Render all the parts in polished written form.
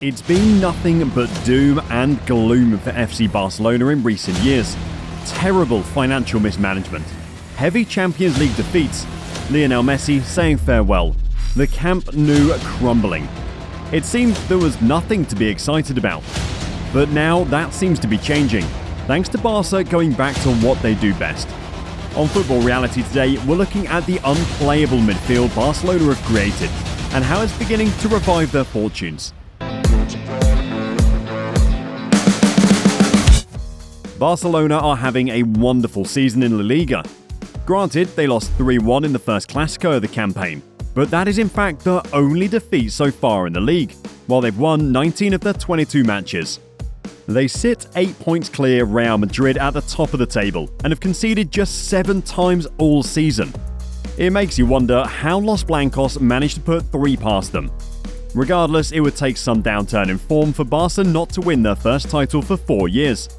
It's been nothing but doom and gloom for FC Barcelona in recent years. Terrible financial mismanagement, heavy Champions League defeats, Lionel Messi saying farewell, the Camp Nou crumbling. It seemed there was nothing to be excited about. But now that seems to be changing, thanks to Barça going back to what they do best. On Football Reality today, we're looking at the unplayable midfield Barcelona have created and how it's beginning to revive their fortunes. Barcelona are having a wonderful season in La Liga. Granted, they lost 3-1 in the first Clásico of the campaign, but that is in fact their only defeat so far in the league, while they've won 19 of their 22 matches. They sit 8 points clear of Real Madrid at the top of the table and have conceded just 7 times all season. It makes you wonder how Los Blancos managed to put 3 past them. Regardless, it would take some downturn in form for Barca not to win their first title for 4 years.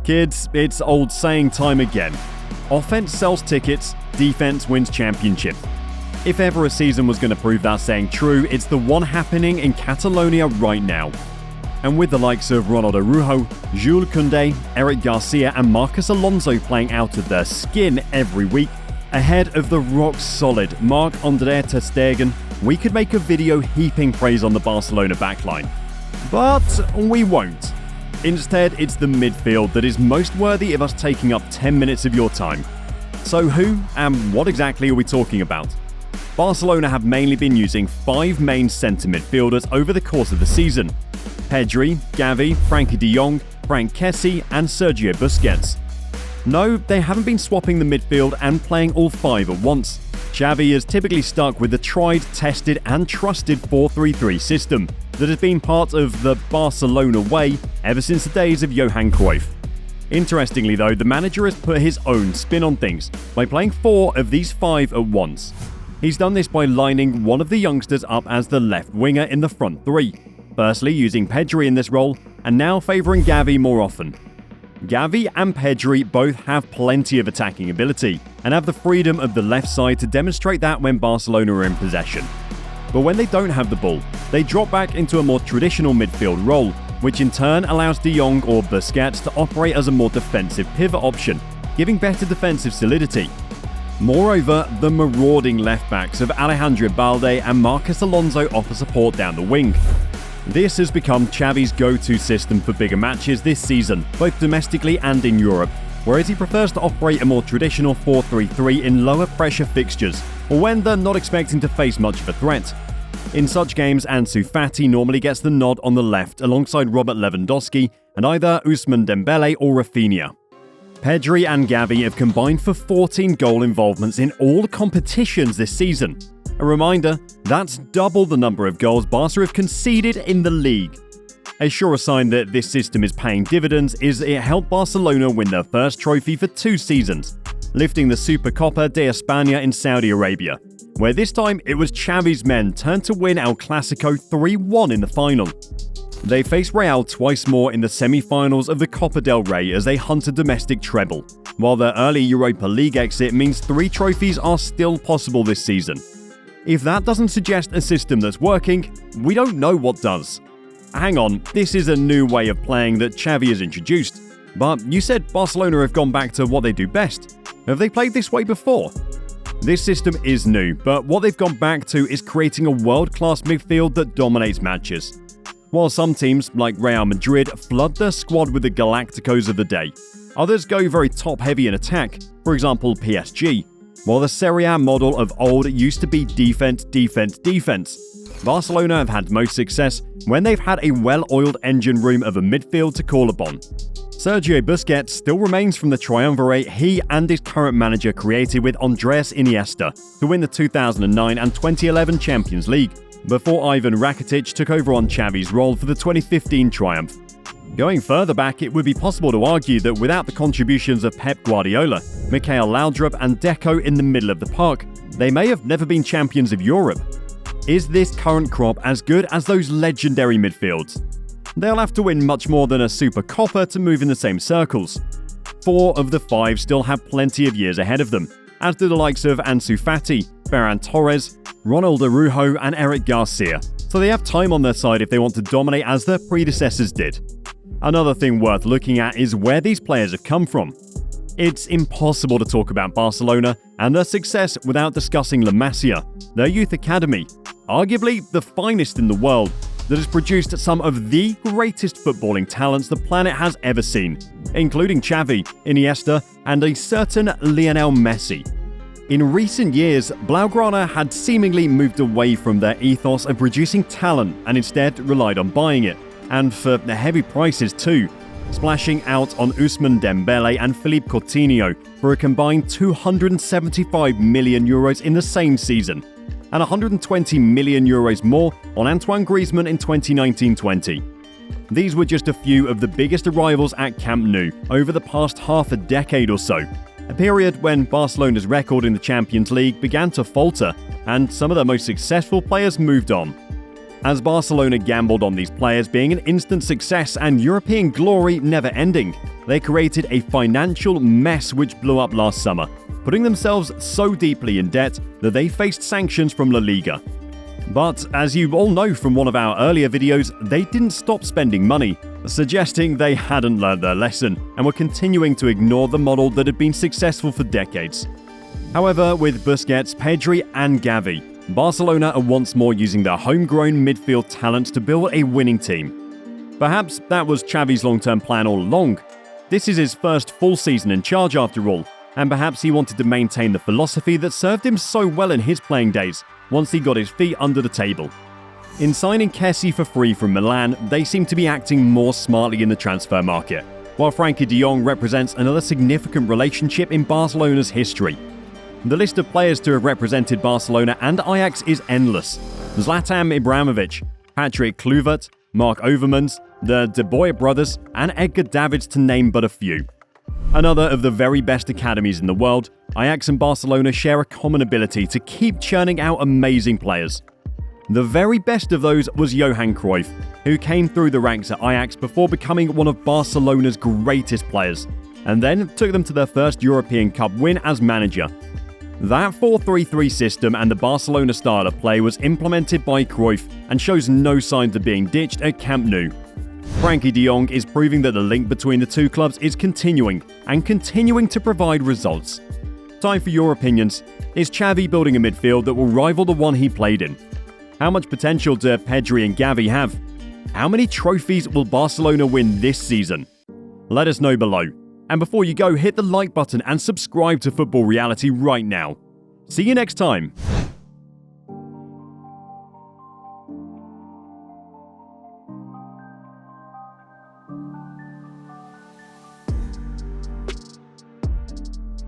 Kids, it's old saying time again. Offense sells tickets, defense wins championships. If ever a season was going to prove that saying true, it's the one happening in Catalonia right now. And with the likes of Ronald Araujo, Jules Koundé, Eric Garcia and Marcos Alonso playing out of their skin every week, ahead of the rock-solid Marc-André ter Stegen, we could make a video heaping praise on the Barcelona backline. But we won't. Instead, it's the midfield that is most worthy of us taking up 10 minutes of your time. So who and what exactly are we talking about? Barcelona have mainly been using 5 main centre midfielders over the course of the season. Pedri, Gavi, Frenkie de Jong, Frank Kessie and Sergio Busquets. No, they haven't been swapping the midfield and playing all 5 at once. Xavi is typically stuck with the tried, tested and trusted 4-3-3 system that has been part of the Barcelona way ever since the days of Johan Cruyff. Interestingly though, the manager has put his own spin on things by playing 4 of these 5 at once. He's done this by lining one of the youngsters up as the left winger in the front 3, firstly using Pedri in this role and now favouring Gavi more often. Gavi and Pedri both have plenty of attacking ability and have the freedom of the left side to demonstrate that when Barcelona are in possession. But when they don't have the ball, they drop back into a more traditional midfield role, which in turn allows de Jong or Busquets to operate as a more defensive pivot option, giving better defensive solidity. Moreover, the marauding left-backs of Alejandro Balde and Marcos Alonso offer support down the wing. This has become Xavi's go-to system for bigger matches this season, both domestically and in Europe, whereas he prefers to operate a more traditional 4-3-3 in lower pressure fixtures, or when they're not expecting to face much of a threat. In such games, Ansu Fati normally gets the nod on the left alongside Robert Lewandowski and either Ousmane Dembele or Rafinha. Pedri and Gavi have combined for 14 goal involvements in all competitions this season. A reminder, that's double the number of goals Barca have conceded in the league. A sure sign that this system is paying dividends is it helped Barcelona win their first trophy for 2 seasons, lifting the Supercopa de España in Saudi Arabia, where this time it was Xavi's men turned to win El Clásico 3-1 in the final. They faced Real twice more in the semi-finals of the Copa del Rey as they hunt a domestic treble, while their early Europa League exit means 3 trophies are still possible this season. If that doesn't suggest a system that's working, we don't know what does. Hang on, this is a new way of playing that Xavi has introduced. But you said Barcelona have gone back to what they do best. Have they played this way before? This system is new, but what they've gone back to is creating a world-class midfield that dominates matches. While some teams, like Real Madrid, flood their squad with the Galacticos of the day, others go very top-heavy in attack, for example PSG. While the Serie A model of old used to be defense, defense, defense, Barcelona have had most success when they've had a well-oiled engine room of a midfield to call upon. Sergio Busquets still remains from the triumvirate he and his current manager created with Andres Iniesta to win the 2009 and 2011 Champions League, before Ivan Rakitic took over on Xavi's role for the 2015 triumph. Going further back, it would be possible to argue that without the contributions of Pep Guardiola, Michael Laudrup and Deco in the middle of the park, they may have never been champions of Europe. Is this current crop as good as those legendary midfields? They'll have to win much more than a Supercopa to move in the same circles. 4 of the 5 still have plenty of years ahead of them, as do the likes of Ansu Fati, Ferran Torres, Ronald Araujo and Eric Garcia, so they have time on their side if they want to dominate as their predecessors did. Another thing worth looking at is where these players have come from. It's impossible to talk about Barcelona and their success without discussing La Masia, their youth academy, arguably the finest in the world, that has produced some of the greatest footballing talents the planet has ever seen, including Xavi, Iniesta, and a certain Lionel Messi. In recent years, Blaugrana had seemingly moved away from their ethos of producing talent and instead relied on buying it, and for the heavy prices too, splashing out on Ousmane Dembele and Philippe Coutinho for a combined 275 million euros in the same season, and 120 million euros more on Antoine Griezmann in 2019-20. These were just a few of the biggest arrivals at Camp Nou over the past half a decade or so, a period when Barcelona's record in the Champions League began to falter and some of their most successful players moved on. As Barcelona gambled on these players being an instant success and European glory never ending, they created a financial mess which blew up last summer, putting themselves so deeply in debt that they faced sanctions from La Liga. But as you all know from one of our earlier videos, they didn't stop spending money, suggesting they hadn't learned their lesson and were continuing to ignore the model that had been successful for decades. However, with Busquets, Pedri and Gavi, Barcelona are once more using their homegrown midfield talent to build a winning team. Perhaps that was Xavi's long-term plan all along. This is his first full season in charge after all, and perhaps he wanted to maintain the philosophy that served him so well in his playing days, once he got his feet under the table. In signing Kessie for free from Milan, they seem to be acting more smartly in the transfer market, while Frenkie de Jong represents another significant relationship in Barcelona's history. The list of players to have represented Barcelona and Ajax is endless. Zlatan Ibrahimovic, Patrick Kluivert, Mark Overmans, the De Boer brothers, and Edgar Davids to name but a few. Another of the very best academies in the world, Ajax and Barcelona share a common ability to keep churning out amazing players. The very best of those was Johan Cruyff, who came through the ranks at Ajax before becoming one of Barcelona's greatest players, and then took them to their first European Cup win as manager. That 4-3-3 system and the Barcelona style of play was implemented by Cruyff and shows no signs of being ditched at Camp Nou. Frenkie de Jong is proving that the link between the two clubs is continuing to provide results. Time for your opinions. Is Xavi building a midfield that will rival the one he played in? How much potential do Pedri and Gavi have? How many trophies will Barcelona win this season? Let us know below. And before you go, hit the like button and subscribe to Football Reality right now. See you next time.